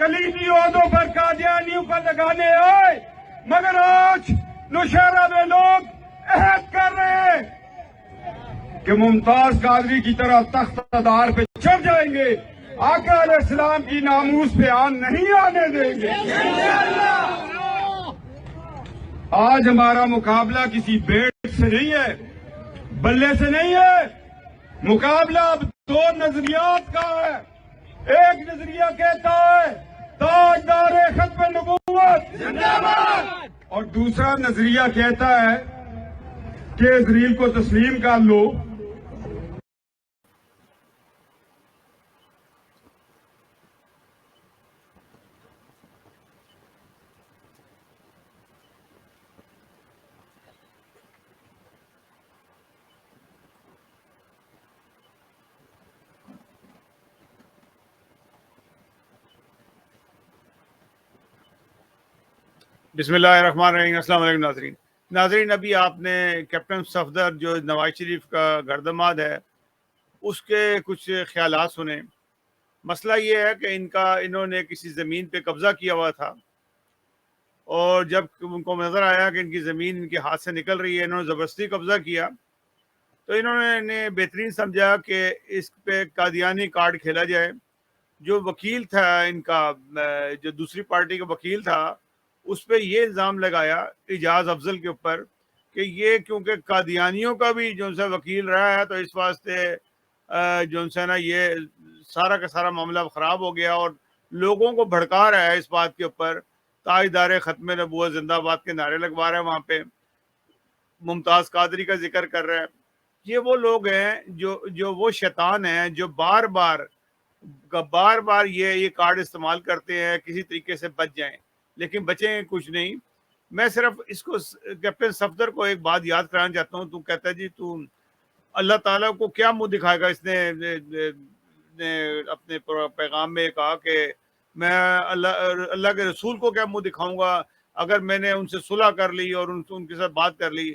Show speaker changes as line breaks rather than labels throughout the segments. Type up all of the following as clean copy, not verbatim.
کلیدی عہدوں پر قادیانیوں پر لگانے آئے، مگر آج نوشہرہ میں لوگ عہد کر رہے ہیں کہ ممتاز قادری کی طرح تخت دار پہ چڑھ جائیں گے، آقا علیہ السلام کی ناموس پہ آن نہیں آنے دیں گے۔ آج ہمارا مقابلہ کسی بیٹ سے نہیں ہے، بلے سے نہیں ہے، مقابلہ اب دو نظریات کا ہے۔ ایک نظریہ کہتا ہے تاجدار ختم نبوت زندہ باد، اور دوسرا نظریہ کہتا ہے کہ اسرائیل کو تسلیم کر لو۔
بسم اللہ الرحمن الرحیم۔ السلام علیکم ناظرین، ابھی آپ نے کیپٹن صفدر جو نواز شریف کا گردماد ہے اس کے کچھ خیالات سنے۔ مسئلہ یہ ہے کہ انہوں نے کسی زمین پہ قبضہ کیا ہوا تھا، اور جب ان کو نظر آیا کہ ان کی زمین ان کے ہاتھ سے نکل رہی ہے، انہوں نے زبردستی قبضہ کیا، تو انہوں نے بہترین سمجھا کہ اس پہ قادیانی کارڈ کھیلا جائے۔ جو وکیل تھا ان کا، جو دوسری پارٹی کا وکیل تھا، اس پہ یہ الزام لگایا اعجاز افضل کے اوپر کہ یہ کیونکہ قادیانیوں کا بھی جو سا وکیل رہا ہے، تو اس واسطے جو ہے نا یہ سارا کا سارا معاملہ خراب ہو گیا، اور لوگوں کو بھڑکا رہا ہے اس بات کے اوپر، تاجدار ختم نبوت زندہ باد کے نعرے لگوا رہا ہے، وہاں پہ ممتاز قادری کا ذکر کر رہا ہے۔ یہ وہ لوگ ہیں جو وہ شیطان ہیں جو بار بار یہ کارڈ استعمال کرتے ہیں کسی طریقے سے بچ جائیں، لیکن بچیں کچھ نہیں۔ میں صرف اس کو کیپٹن صفدر کو ایک بات یاد کرانا چاہتا ہوں۔ تو کہتا ہے جی تو اللہ تعالیٰ کو کیا منہ دکھائے گا؟ اس نے اپنے پیغام میں کہا کہ میں اللہ کے رسول کو کیا منہ دکھاؤں گا اگر میں نے ان سے صلح کر لی اور ان کے ساتھ بات کر لی۔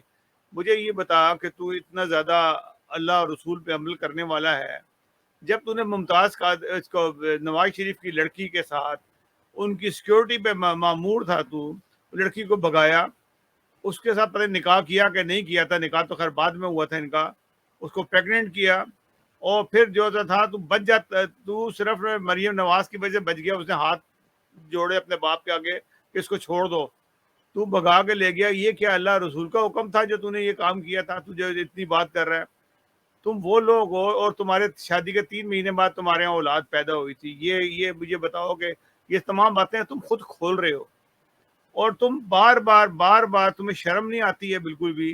مجھے یہ بتا کہ تو اتنا زیادہ اللہ اور رسول پہ عمل کرنے والا ہے، جب تو نے ممتاز نواز شریف کی لڑکی کے ساتھ ان کی سیکیورٹی پہ مامور تھا، تو لڑکی کو بھگایا، اس کے ساتھ پتہ نکاح کیا کہ نہیں کیا تھا، نکاح تو خیر بعد میں ہوا تھا ان کا، اس کو پیگننٹ کیا، اور پھر جو تھا تو بچ جاتا، تو صرف مریم نواز کی وجہ سے بچ گیا۔ اس نے ہاتھ جوڑے اپنے باپ کے آگے کہ اس کو چھوڑ دو، تو بھگا کے لے گیا۔ یہ کیا اللہ رسول کا حکم تھا جو تو نے یہ کام کیا تھا؟ تو جو اتنی بات کر رہا ہے، تم وہ لوگ ہو، اور تمہارے شادی کے 3 مہینے بعد تمہارے یہاں اولاد پیدا ہوئی تھی۔ یہ مجھے بتاؤ کہ یہ تمام باتیں تم خود کھول رہے ہو، اور تم بار بار تمہیں شرم نہیں آتی ہے بالکل بھی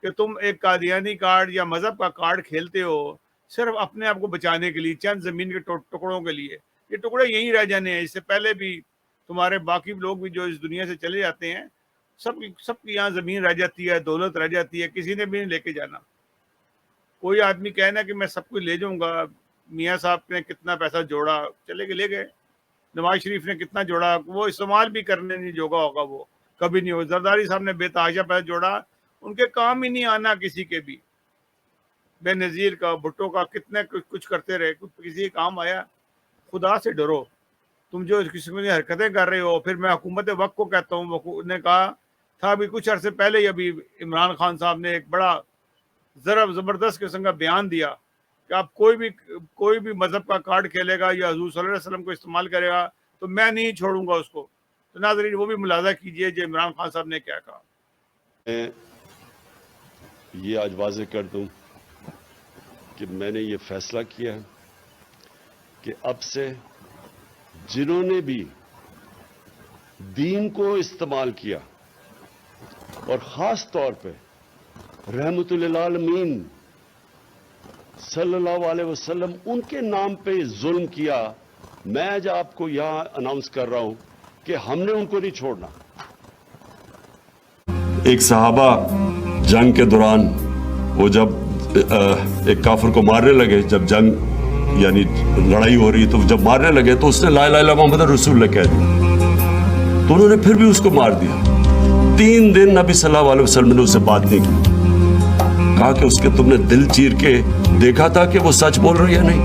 کہ تم ایک قادیانی کارڈ یا مذہب کا کارڈ کھیلتے ہو صرف اپنے آپ کو بچانے کے لیے، چند زمین کے ٹکڑوں کے لیے۔ یہ ٹکڑے یہیں رہ جانے ہیں، اس سے پہلے بھی تمہارے باقی لوگ بھی جو اس دنیا سے چلے جاتے ہیں، سب کی یہاں زمین رہ جاتی ہے، دولت رہ جاتی ہے، کسی نے بھی نہیں لے کے جانا۔ کوئی آدمی کہنا کہ میں سب کچھ لے جاؤں گا، میاں صاحب نے کتنا پیسہ جوڑا، چلے کے لے گئے۔ نواز شریف نے کتنا جوڑا، وہ استعمال بھی کرنے نہیں جوگا ہوگا، وہ کبھی نہیں ہو۔ زرداری صاحب نے بے تحاشا پیسہ جوڑا، ان کے کام ہی نہیں آنا کسی کے بھی۔ بے نظیر کا، بھٹو کا، کتنے کچھ کرتے رہے، کسی کام آیا؟ خدا سے ڈرو۔ تم جو قسم کی حرکتیں کر رہے ہو، پھر میں حکومت وقت کو کہتا ہوں، وہ نے کہا تھا ابھی کچھ عرصے پہلے ہی، ابھی عمران خان صاحب نے ایک بڑا زبردست قسم کا بیان دیا کہ آپ کوئی بھی مذہب کا کارڈ کھیلے گا یا حضور صلی اللہ علیہ وسلم کو استعمال کرے گا تو میں نہیں چھوڑوں گا اس کو۔ تو ناظرین وہ بھی ملاحظہ کیجئے جو عمران خان صاحب نے کیا کہا۔
میں یہ آج واضح کر دوں کہ میں نے یہ فیصلہ کیا ہے کہ اب سے جنہوں نے بھی دین کو استعمال کیا، اور خاص طور پہ رحمت للعالمین صلی اللہ علیہ وسلم ان کے نام پہ ظلم کیا، میں آج آپ کو یہاں اناؤنس کر رہا ہوں کہ ہم نے ان کو نہیں چھوڑنا۔ ایک صحابہ جنگ کے دوران وہ جب ایک کافر کو مارنے لگے، جب جنگ یعنی لڑائی ہو رہی تو جب مارنے لگے تو اس نے لا الہ الا اللہ محمد رسول اللہ کہہ دیا، تو انہوں نے پھر بھی اس کو مار دیا۔ 3 دن نبی صلی اللہ علیہ وسلم نے اس سے بات نہیں کی، کہا کہ اس کے تم نے دل چیر کے دیکھا تھا کہ وہ سچ بول رہی ہے نہیں؟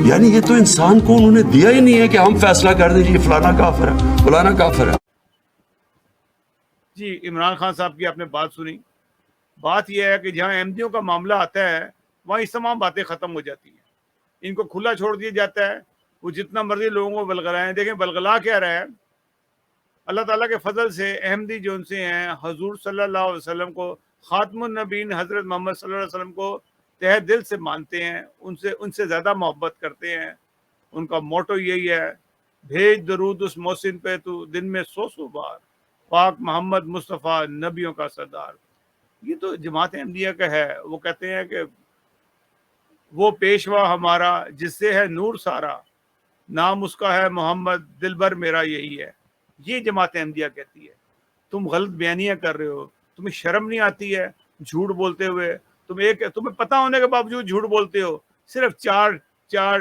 یعنی یہ تو انسان کو انہوں نے دیا ہی نہیں ہے کہ ہم فیصلہ کر دیں جی فلانا کافر ہے فلانا کافر ہے.
جی عمران خان صاحب کی آپ نے بات سنی. بات یہ ہے کہ جہاں احمدیوں کا معاملہ آتا ہے وہاں اس تمام باتیں ختم ہو جاتی ہیں. ان کو کھلا چھوڑ دیا جاتا ہے, وہ جتنا مرضی لوگوں کو بلغلائیں. دیکھیں بلغلا کیا رہا ہے, اللہ تعالیٰ کے فضل سے احمدی جو ان سے ہیں حضور صلی اللہ علیہ وسلم کو, خاتم النبیین حضرت محمد صلی اللہ علیہ وسلم کو تہ دل سے مانتے ہیں, ان سے زیادہ محبت کرتے ہیں. ان کا موٹو یہی ہے, بھیج درود اس محسن پہ تو دن میں 100 بار, پاک محمد مصطفیٰ نبیوں کا سردار. یہ تو جماعت احمدیہ کا ہے. وہ کہتے ہیں کہ وہ پیشوا ہمارا جس سے ہے نور سارا, نام اس کا ہے محمد دل بھر میرا یہی ہے. یہ جماعت احمدیہ کہتی ہے. تم غلط بیانیاں کر رہے ہو, تمہیں شرم نہیں آتی ہے جھوٹ بولتے ہوئے؟ تمہیں پتہ ہونے کے باوجود جھوٹ بولتے ہو. صرف چار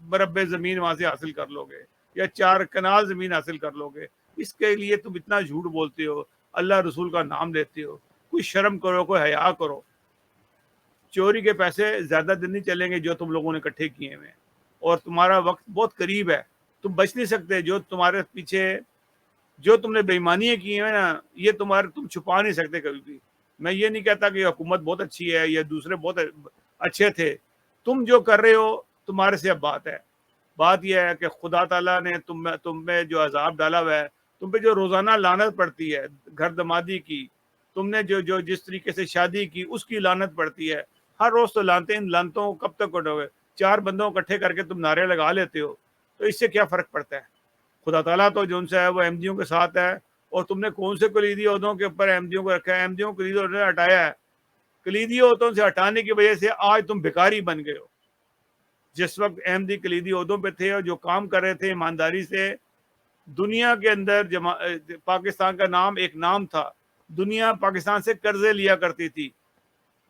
مربع زمین وہاں سے حاصل کر لو گے یا 4 کنال زمین حاصل کر لو گے, اس کے لیے تم اتنا جھوٹ بولتے ہو, اللہ رسول کا نام لیتے ہو. کوئی شرم کرو, کوئی حیا کرو. چوری کے پیسے زیادہ دن نہیں چلیں گے جو تم لوگوں نے اکٹھے کیے ہوئے ہیں, اور تمہارا وقت بہت قریب ہے. تم بچ نہیں سکتے. جو تمہارے پیچھے جو تم نے بے ایمانیاں کی ہیں نا, یہ تم چھپا نہیں سکتے کبھی بھی. میں یہ نہیں کہتا کہ حکومت بہت اچھی ہے یا دوسرے بہت اچھے تھے. تم جو کر رہے ہو تمہارے سے اب بات ہے. بات یہ ہے کہ خدا تعالیٰ نے تم میں جو عذاب ڈالا ہوا ہے, تم پہ جو روزانہ لعنت پڑتی ہے گھر دمادی کی, تم نے جو جس طریقے سے شادی کی اس کی لعنت پڑتی ہے. ہر روز تو لانتے, ان لانتوں کو کب تک اٹھو گے؟ 4 بندوں کو اکٹھے کر کے تم نعرے لگا لیتے ہو, تو اس سے کیا فرق پڑتا ہے؟ خدا تعالیٰ تو جو ان سے ہے وہ احمدیوں کے ساتھ ہے. اور تم نے کون سے کلیدی عہدوں کے اوپر احمدیوں کو رکھا ہے؟ احمدیوں کو کلیدی عہدوں سے ہٹایا ہے. کلیدی عہدوں سے ہٹانے کی وجہ سے آج تم بھکاری بن گئے ہو. جس وقت احمدی کلیدی عہدوں پہ تھے اور جو کام کر رہے تھے ایمانداری سے, دنیا کے اندر پاکستان کا نام ایک نام تھا. دنیا پاکستان سے قرضے لیا کرتی تھی.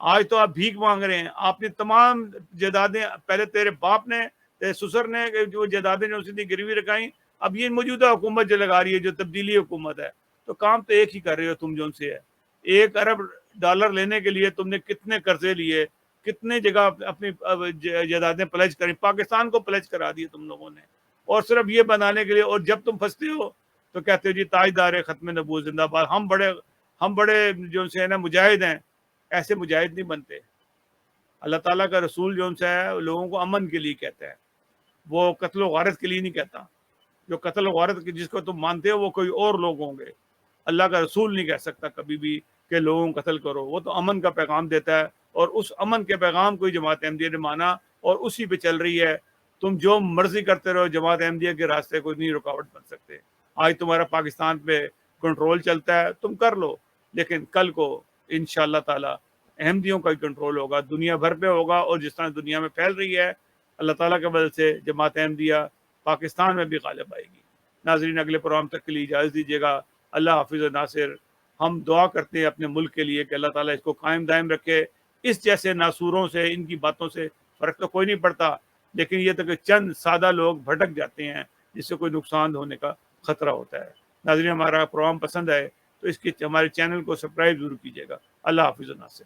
آج تو آپ بھیک مانگ رہے ہیں. آپ نے تمام جائیدادیں, پہلے تیرے باپ نے, تیرے سسر نے جو جائیدادیں جو اسی گروی رکھائیں, اب یہ موجودہ حکومت جو لگا رہی ہے, جو تبدیلی حکومت ہے, تو کام تو ایک ہی کر رہے ہو تم جو ان سے ہے. $1 ارب لینے کے لیے تم نے کتنے قرضے لیے, کتنے جگہ اپنی جائیدادیں پلج کریں, پاکستان کو پلج کرا دیے تم لوگوں نے, اور صرف یہ بنانے کے لیے. اور جب تم پھنستے ہو تو کہتے ہو جی تاجدار ختم نبوت زندہ باد, ہم بڑے جو ان سے ہے نا مجاہد ہیں. ایسے مجاہد نہیں بنتے. اللہ تعالیٰ کا رسول جو ان سے ہے لوگوں کو امن کے لیے کہتا ہے, وہ قتل و غارت کے لیے نہیں کہتا. جو قتل و غارت جس کو تم مانتے ہو وہ کوئی اور لوگ ہوں گے. اللہ کا رسول نہیں کہہ سکتا کبھی بھی کہ لوگوں کو قتل کرو. وہ تو امن کا پیغام دیتا ہے, اور اس امن کے پیغام کو جماعت احمدیہ نے مانا اور اسی پہ چل رہی ہے. تم جو مرضی کرتے رہو, جماعت احمدیہ کے راستے کوئی نہیں رکاوٹ بن سکتے. آج تمہارا پاکستان پہ کنٹرول چلتا ہے, تم کر لو, لیکن کل کو انشاءاللہ تعالی احمدیوں کا ہی کنٹرول ہوگا, دنیا بھر پہ ہوگا. اور جس طرح دنیا میں پھیل رہی ہے, اللہ تعالیٰ کے وجہ سے جماعت احمدیہ پاکستان میں بھی غالب آئے گی. ناظرین, اگلے پروگرام تک کے لیے اجازت دیجیے گا. اللہ حافظ و ناصر. ہم دعا کرتے ہیں اپنے ملک کے لیے کہ اللہ تعالیٰ اس کو قائم دائم رکھے. اس جیسے ناسوروں سے, ان کی باتوں سے فرق تو کوئی نہیں پڑتا, لیکن یہ تو کہ چند سادہ لوگ بھٹک جاتے ہیں جس سے کوئی نقصان ہونے کا خطرہ ہوتا ہے. ناظرین, ہمارا پروگرام پسند آئے تو اس کے ہمارے چینل کو سبسکرائب ضرور کیجیے گا. اللہ حافظ و ناصر.